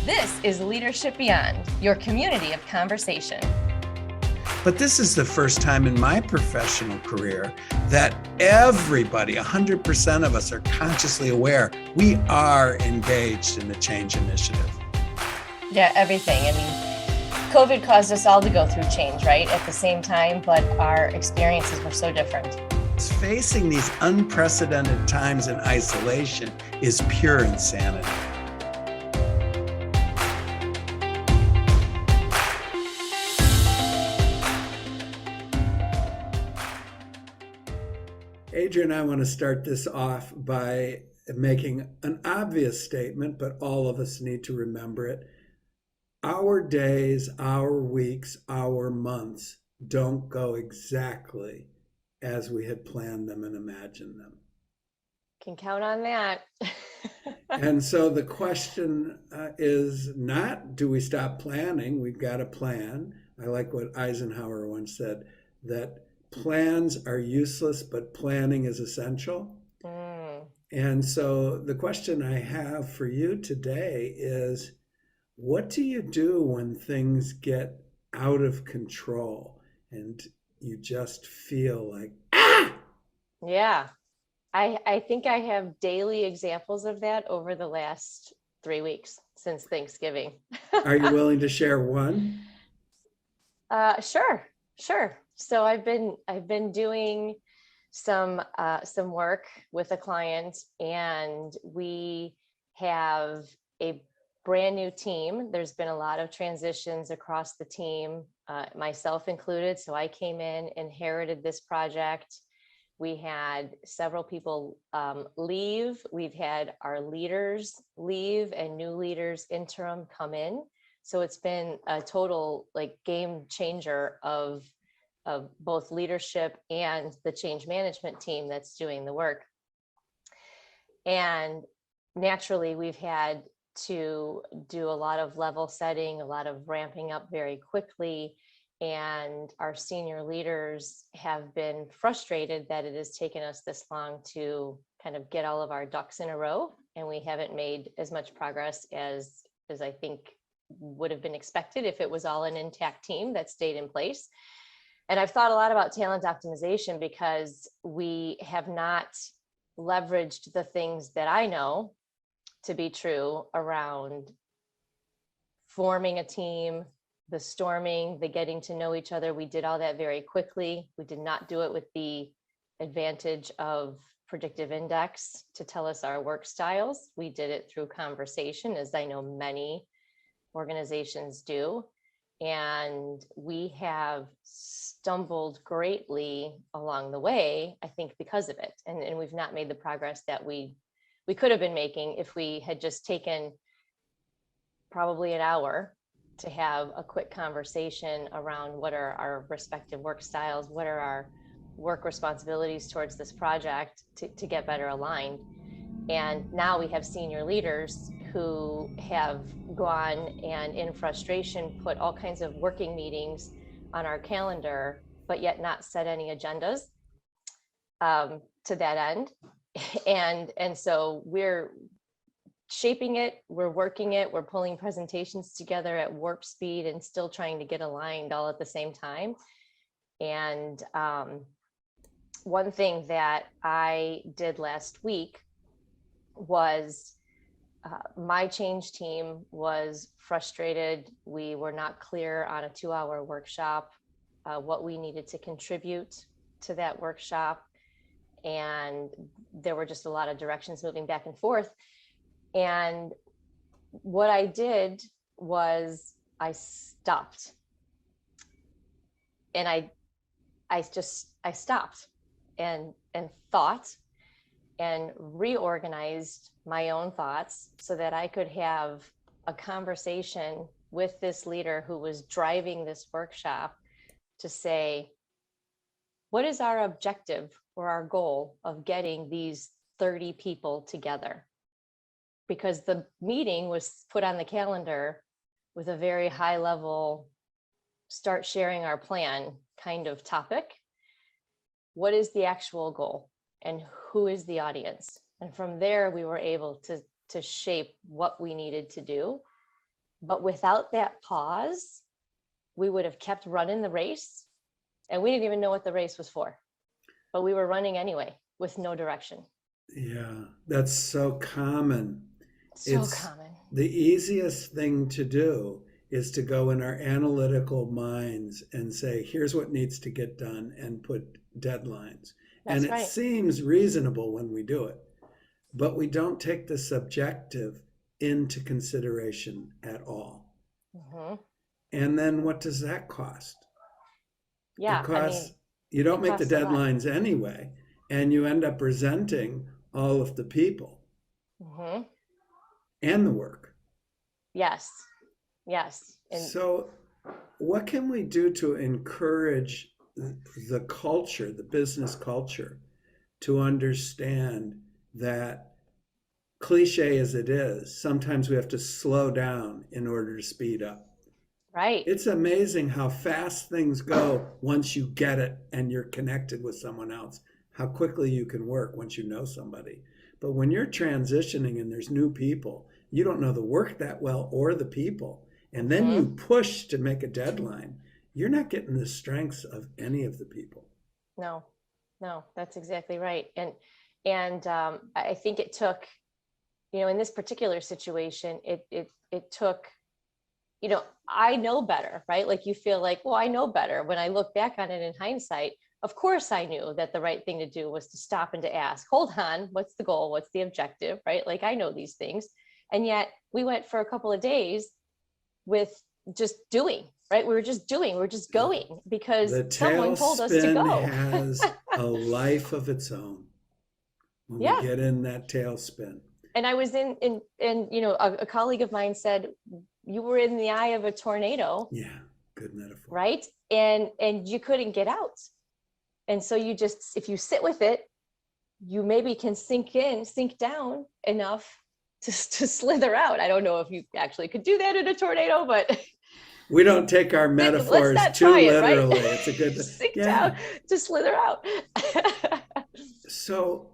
This is Leadership Beyond, your community of conversation. But this is the first time in my professional career that everybody, 100% of us, are consciously aware we are engaged in the change initiative. Yeah, everything. I mean, COVID caused us all to go through change, right? At the same time, but our experiences were so different. Facing these unprecedented times in isolation is pure insanity. Adrian, I want to start this off by making an obvious statement, but all of us need to remember it. Our days, our weeks, our months don't go exactly as we had planned them and imagined them. Can count on that. And so the question is not, do we stop planning? We've got a plan. I like what Eisenhower once said, that plans are useless, but planning is essential. And so the question I have for you today is, what do you do when things get out of control and you just feel like, ah! Yeah, I think I have daily examples of that over the last 3 weeks since Thanksgiving. Are you willing to share one? Sure. So I've been doing some work with a client, and we have a brand new team. There's been a lot of transitions across the team, myself included. So I came in, inherited this project. We had several people leave. We've had our leaders leave and new leaders interim come in. So it's been a total game changer of both leadership and the change management team that's doing the work. And naturally, we've had to do a lot of level setting, a lot of ramping up very quickly. And our senior leaders have been frustrated that it has taken us this long to kind of get all of our ducks in a row. And we haven't made as much progress as I think would have been expected if it was all an intact team that stayed in place. And I've thought a lot about talent optimization because we have not leveraged the things that I know to be true around forming a team, the storming, the getting to know each other. We did all that very quickly. We did not do it with the advantage of predictive index to tell us our work styles. We did it through conversation, as I know many organizations do. And we have stumbled greatly along the way, I think, because of it. And we've not made the progress that we could have been making if we had just taken probably an hour to have a quick conversation around what are our respective work styles, what are our work responsibilities towards this project to get better aligned. And now we have senior leaders who have gone and in frustration put all kinds of working meetings on our calendar, but yet not set any agendas to that end. And so we're shaping it, we're working it, we're pulling presentations together at warp speed and still trying to get aligned all at the same time. And one thing that I did last week was my change team was frustrated. We were not clear on a 2-hour workshop, what we needed to contribute to that workshop. And there were just a lot of directions moving back and forth. And what I did was I stopped. And I stopped and thought and reorganized my own thoughts so that I could have a conversation with this leader who was driving this workshop to say, what is our objective or our goal of getting these 30 people together? Because the meeting was put on the calendar with a very high level, start sharing our plan kind of topic. What is the actual goal and who is the audience? And from there, we were able to shape what we needed to do. But without that pause, we would have kept running the race, and we didn't even know what the race was for, but we were running anyway with no direction. Yeah, that's so common. So It's common. the easiest thing to do is to go in our analytical minds and say, here's what needs to get done and put deadlines. And That's it right. seems reasonable when we do it, but we don't take the subjective into consideration at all. Hmm. And then what does that cost? It Yeah, I costs, mean, you don't it make the costs a lot. deadlines anyway, and you end up resenting all of the people Hmm. and the work. Yes, yes, and So, what can we do to encourage the culture, the business culture, to understand that, cliche as it is, sometimes we have to slow down in order to speed up? right. It's amazing how fast things go once you get it and you're connected with someone else, how quickly you can work once you know somebody. But when you're transitioning and there's new people, you don't know the work that well or the people, and then Hmm. you push to make a deadline, you're not getting the strengths of any of the people. No, no, that's exactly right. And I think it took, in this particular situation, it took, I know better, right? Like you feel like, well, I know better. When I look back on it in hindsight, of course I knew that the right thing to do was to stop and to ask, hold on, what's the goal? What's the objective, right? Like I know these things. And yet we went for a couple of days with just doing, right? We were just doing, we were just going because The someone told us to tailspin go. has a life of its own when we Yeah. get in that tailspin. And I was a colleague of mine said, you were in the eye of a tornado, Yeah, good metaphor. right? And you couldn't get out. And so you just, if you sit with it, you maybe can sink down enough to slither out. I don't know if you actually could do that in a tornado, but We don't take our let's metaphors not too try it, right? literally. It's a good, Sink down yeah. to slither out. So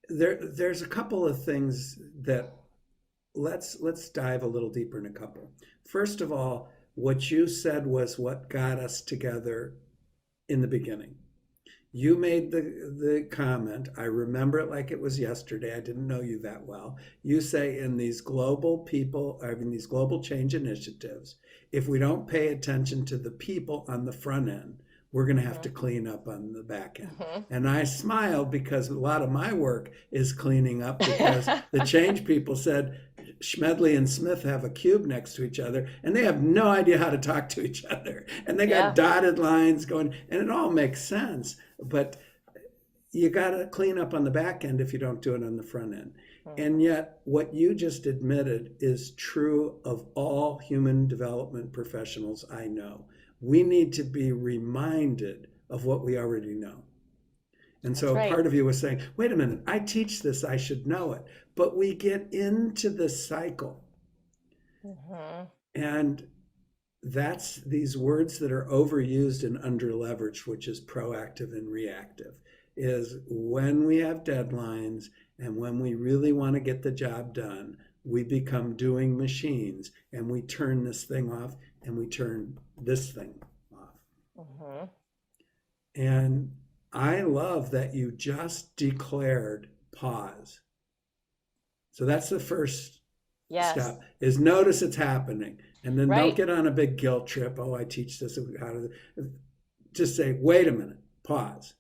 there's a couple of things that let's dive a little deeper in a couple. First of all, what you said was what got us together in the beginning. You made the comment, I remember it like it was yesterday. I didn't know you that well. You say in these global people, I mean, these global change initiatives, if we don't pay attention to the people on the front end, we're going to have to clean up on the back end. Mhm. And I smiled because a lot of my work is cleaning up because the change people said, Schmedley and Smith have a cube next to each other and they have no idea how to talk to each other. And they got Yeah. dotted lines going, and it all makes sense. But you got to clean up on the back end if you don't do it on the front end. And yet, what you just admitted is true of all human development professionals I know. We need to be reminded of what we already know. And That's so a right. part of you was saying, wait a minute, I teach this, I should know it. But we get into the cycle. Mm-hmm. And that's these words that are overused and underleveraged, which is proactive and reactive, is when we have deadlines and when we really want to get the job done, we become doing machines and we turn this thing off and we turn this thing off. Mm-hmm. And I love that you just declared pause. So that's the first Yes. step, is notice it's happening. And then don't Right. get on a big guilt trip. Oh, I teach this. Just say, wait a minute, pause.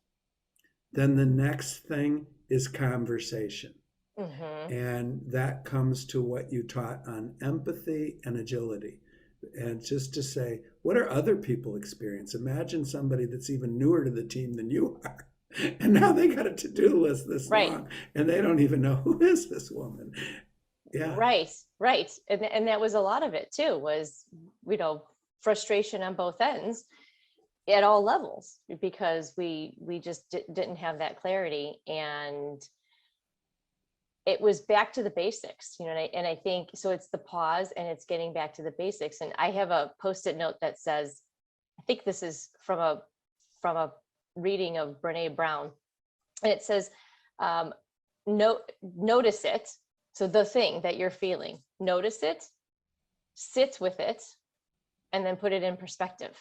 Then the next thing is conversation. Mm-hmm. And that comes to what you taught on empathy and agility. And just to say, what are other people experience? Imagine somebody that's even newer to the team than you are. And now they got a to-do list this Right. long and they don't even know who is this woman. Yeah. Right. Right. And that was a lot of it too, was, frustration on both ends at all levels, because we just didn't have that clarity. And it was back to the basics, and I think so. It's the pause and it's getting back to the basics. And I have a post-it note that says, I think this is from a reading of Brene Brown, and it says, notice it. So the thing that you're feeling, notice it, sit with it, and then put it in perspective.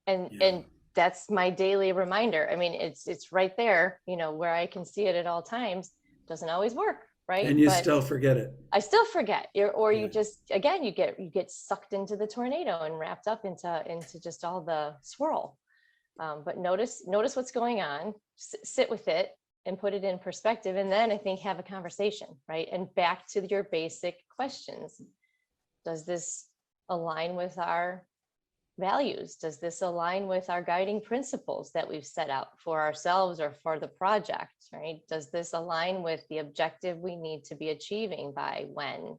And Yeah. and that's my daily reminder. I mean, it's right there, where I can see it at all times. Doesn't always work, right? And you But still forget it. I still forget. Or Yeah. you just, again, you get sucked into the tornado and wrapped up into just all the swirl. But notice what's going on, sit with it and put it in perspective. And then I think have a conversation, right? And back to your basic questions. Does this align with our values? Does this align with our guiding principles that we've set out for ourselves or for the project, right? Does this align with the objective we need to be achieving by when?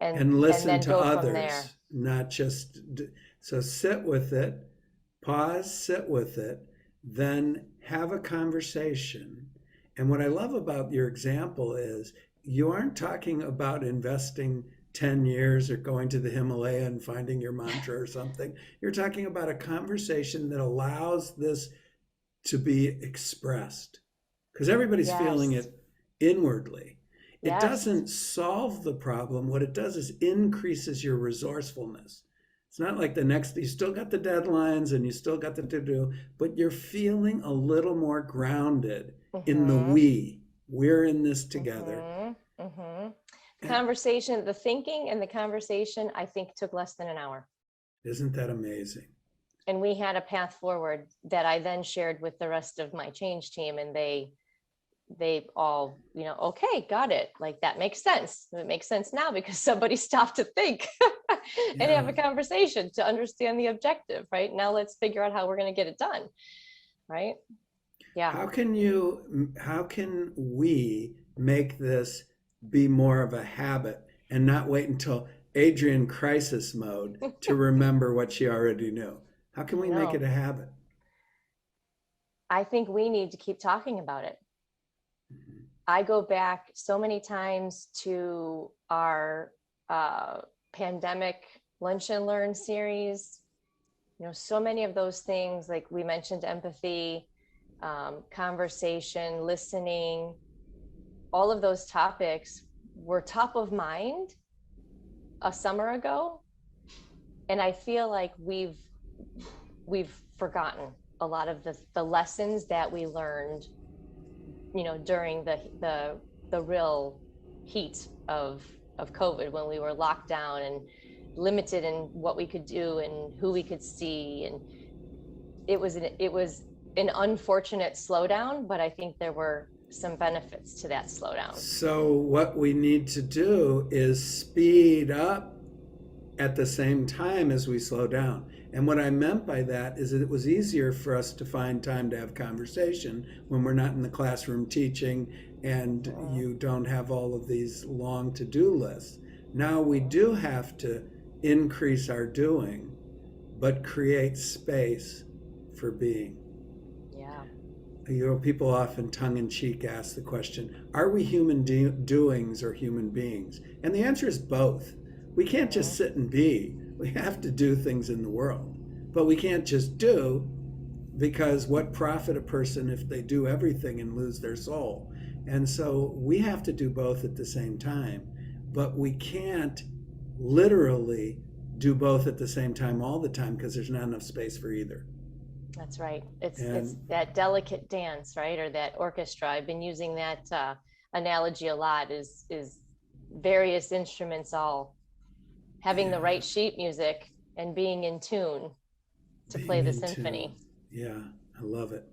And listen then to go from there. others, not just, so sit with it, pause, sit with it, then have a conversation. And what I love about your example is you aren't talking about investing 10 years or going to the Himalaya and finding your mantra or something. You're talking about a conversation that allows this to be expressed, because everybody's feeling Yes. it inwardly. It Yes. doesn't solve the problem. What it does is increases your resourcefulness. It's not like you still got the deadlines and you still got the to-do, but you're feeling a little more grounded in the we're in this together. Conversation, the thinking and the conversation, I think took less than an hour. Isn't that amazing? And we had a path forward that I then shared with the rest of my change team, and they all, okay, got it. Like, that makes sense. It makes sense now because somebody stopped to think and have a conversation to understand the objective, right? Now let's figure out how we're going to get it done. Right? Yeah. How can we make this be more of a habit and not wait until Adrienne crisis mode to remember what she already knew? How can we make it a habit? I think we need to keep talking about it. I go back so many times to our pandemic Lunch and Learn series. So many of those things, like we mentioned, empathy, conversation, listening, all of those topics were top of mind a summer ago. And I feel like we've forgotten a lot of the lessons that we learned, during the real heat of COVID, when we were locked down and limited in what we could do and who we could see. And it was an unfortunate slowdown, but I think there were some benefits to that slowdown. So what we need to do is speed up at the same time as we slow down. And what I meant by that is that it was easier for us to find time to have conversation when we're not in the classroom teaching and you don't have all of these long to-do lists. Now we do have to increase our doing, but create space for being. People often tongue-in-cheek ask the question, are we human doings or human beings? And the answer is both. We can't just sit and be. We have to do things in the world. But we can't just do, because what profit a person if they do everything and lose their soul? And so we have to do both at the same time. But we can't literally do both at the same time all the time, because there's not enough space for either. That's right. It's that delicate dance, right? Or that orchestra. I've been using that analogy a lot, is various instruments all having the right sheet music and being in tune to play the symphony. Yeah, I love it.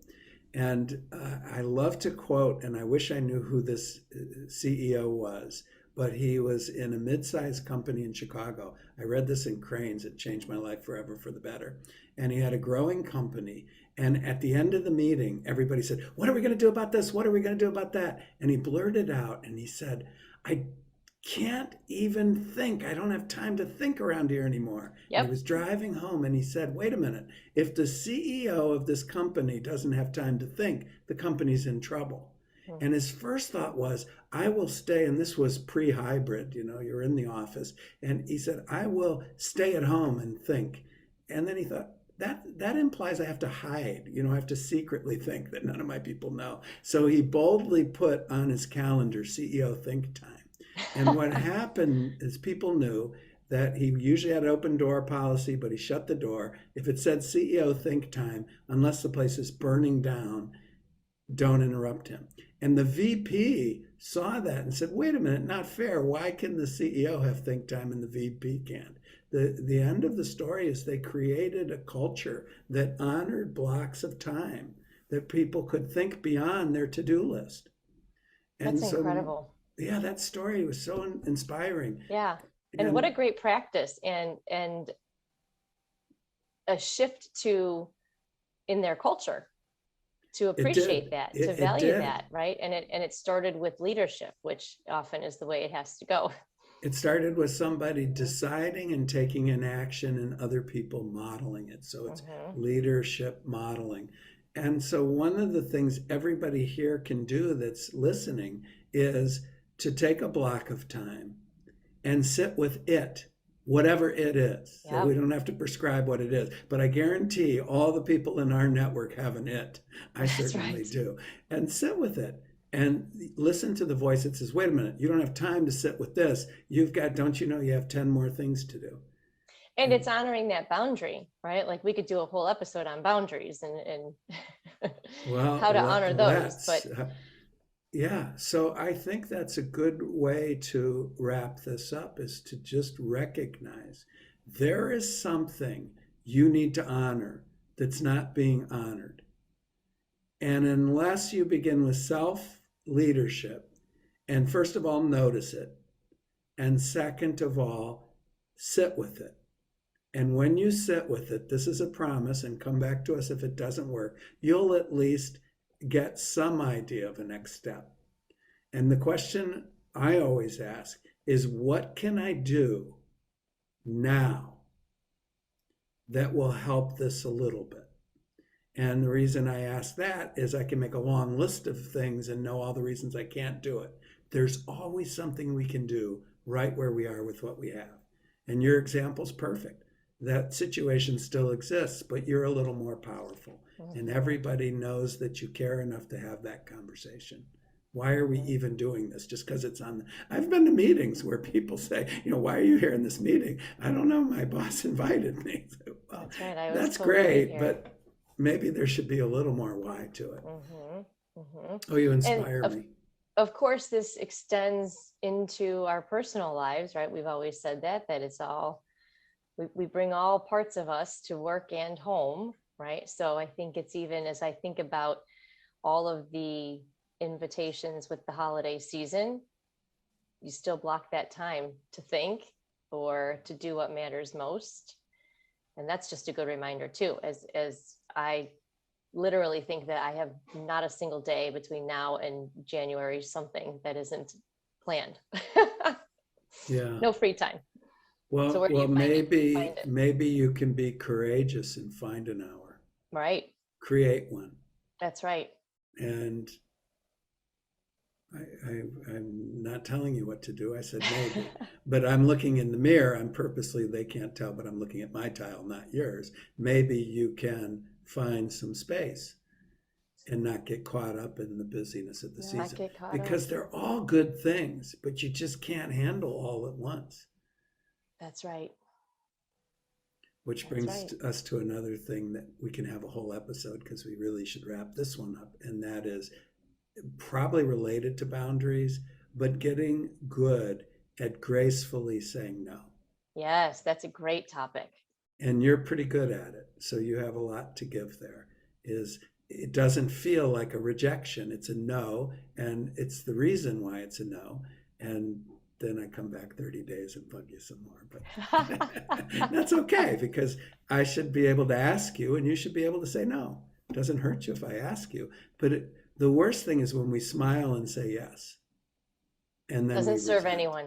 And I love to quote, and I wish I knew who this CEO was, but he was in a mid-sized company in Chicago. I read this in Cranes. It changed my life forever for the better. And he had a growing company. And at the end of the meeting, everybody said, what are we going to do about this? What are we going to do about that? And he blurted out and he said, I can't even think. I don't have time to think around here anymore. He was driving home and he said, wait a minute. If the CEO of this company doesn't have time to think, the company's in trouble. And his first thought was, I will stay, and this was pre-hybrid, you're in the office. And he said, I will stay at home and think. And then he thought, that implies I have to hide, I have to secretly think that none of my people know. So he boldly put on his calendar CEO think time. And what happened is people knew that he usually had open door policy, but he shut the door. If it said CEO think time, unless the place is burning down, don't interrupt him. And the VP saw that and said, wait a minute, not fair. Why can the CEO have think time and the VP can't? The end of the story is they created a culture that honored blocks of time that people could think beyond their to-do list. And That's so, incredible. yeah, that story was so inspiring. Yeah. And what a great practice and a shift in their culture to appreciate that, to value that, right? And it started with leadership, which often is the way it has to go. It started with somebody deciding and taking an action and other people modeling it. So it's leadership modeling. And so one of the things everybody here can do that's listening is to take a block of time and sit with it, whatever it is. Yep. So we don't have to prescribe what it is, but I guarantee all the people in our network have an it. I certainly do. And sit with it and listen to the voice that says, wait a minute, you don't have time to sit with this. You've got, don't you know, you have 10 more things to do. And it's honoring that boundary, right? Like we could do a whole episode on boundaries and well, how to honor those. But yeah, so I think that's a good way to wrap this up, is to just recognize there is something you need to honor that's not being honored. And unless you begin with self-leadership, and first of all, notice it, and second of all, sit with it. And when you sit with it, this is a promise, and come back to us if it doesn't work, you'll at least get some idea of a next step. And the question I always ask is, what can I do now that will help this a little bit? And the reason I ask that is I can make a long list of things and know all the reasons I can't do it. There's always something we can do right where we are with what we have. And your example's perfect. That situation still exists, but you're a little more powerful. And everybody knows that you care enough to have that conversation. Why are we even doing this? Just because it's on. I've been to meetings where people say, why are you here in this meeting? I don't know. My boss invited me. Well, that's right. That's great, but maybe there should be a little more why to it. Oh, you inspire me. Of course, this extends into our personal lives, right? We've always said that it's all, we bring all parts of us to work and home, right? So I think it's even, as I think about all of the invitations with the holiday season, you still block that time to think or to do what matters most. And that's just a good reminder too, as I literally think that I have not a single day between now and January something that isn't planned. Yeah. No free time. Well, So maybe you can be courageous and find an hour. Right. Create one. That's right. And I'm not telling you what to do. I said maybe, but I'm looking in the mirror. I'm purposely, they can't tell, but I'm looking at my tile, not yours. Maybe you can find some space and not get caught up in the busyness of the season, because they're all good things, but you just can't handle all at once. That's right. Which brings us to another thing that we can have a whole episode, because we really should wrap this one up. And that is probably related to boundaries, but getting good at gracefully saying no. Yes, that's a great topic. And you're pretty good at it. So you have a lot to give there. It doesn't feel like a rejection. It's a no. And it's the reason why it's a no. And then I come back 30 days and bug you some more. But that's okay, because I should be able to ask you and you should be able to say no. It doesn't hurt you if I ask you. But the worst thing is when we smile and say yes. And then doesn't serve anyone.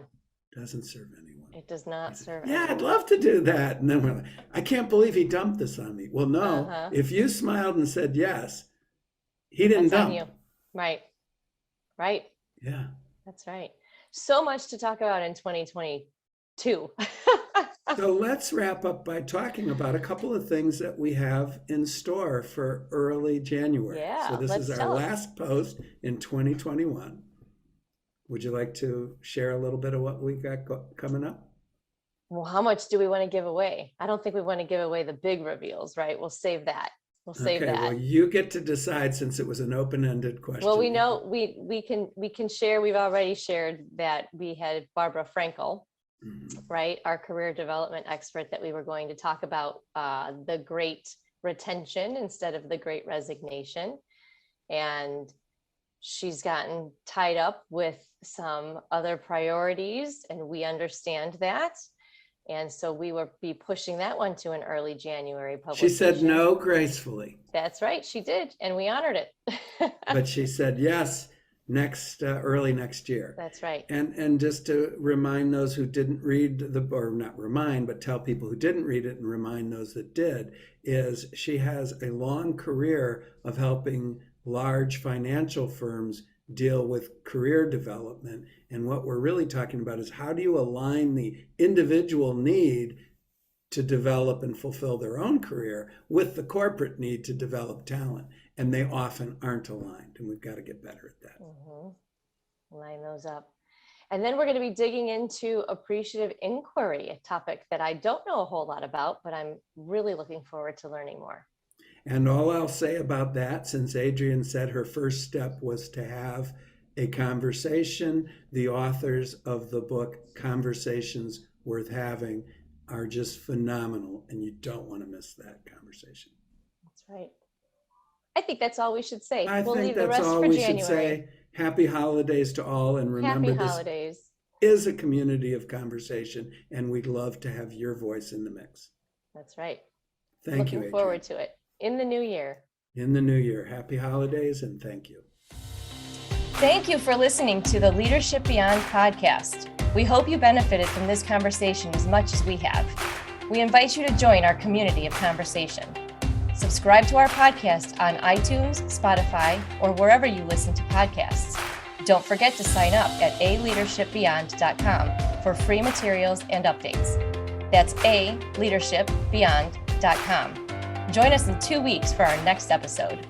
Doesn't serve anyone. It does not serve anyone. I'd love to do that. And then we're like, I can't believe he dumped this on me. Well, no, if you smiled and said yes, he didn't dump. On you. Right. Right. Yeah. That's right. So much to talk about in 2022. So let's wrap up by talking about a couple of things that we have in store for early January. Yeah, so this is our last post in 2021. Would you like to share a little bit of what we got coming up? Well, how much do we want to give away? I don't think we want to give away the big reveals, right? We'll save that. We'll save Okay, that. well, you get to decide since it was an open-ended question. Well, we know we can share. We've already shared that we had Barbara Frankel, right? Our career development expert, that we were going to talk about the great retention instead of the great resignation. And she's gotten tied up with some other priorities, and we understand that. And so we will be pushing that one to an early January publication. She said no gracefully. That's right, she did, and we honored it. But she said yes early next year. That's right. And just to remind those who didn't read or not remind, but tell people who didn't read it and remind those that did, is she has a long career of helping large financial firms deal with career development. And what we're really talking about is how do you align the individual need to develop and fulfill their own career with the corporate need to develop talent. And they often aren't aligned, and we've got to get better at that. Line those up. And then we're going to be digging into appreciative inquiry, a topic that I don't know a whole lot about, but I'm really looking forward to learning more. And all I'll say about that, since Adrienne said her first step was to have a conversation, the authors of the book Conversations Worth Having are just phenomenal, and you don't want to miss that conversation. That's right. I think that's all we should say. We'll leave the rest for January. Should say. Happy holidays to all, and remember, happy holidays. This is a community of conversation, and we'd love to have your voice in the mix. That's right. Thank you, Looking forward to it. In the new year. In the new year. Happy holidays, and thank you. Thank you for listening to the Leadership Beyond podcast. We hope you benefited from this conversation as much as we have. We invite you to join our community of conversation. Subscribe to our podcast on iTunes, Spotify, or wherever you listen to podcasts. Don't forget to sign up at aleadershipbeyond.com for free materials and updates. That's aleadershipbeyond.com. Join us in 2 weeks for our next episode.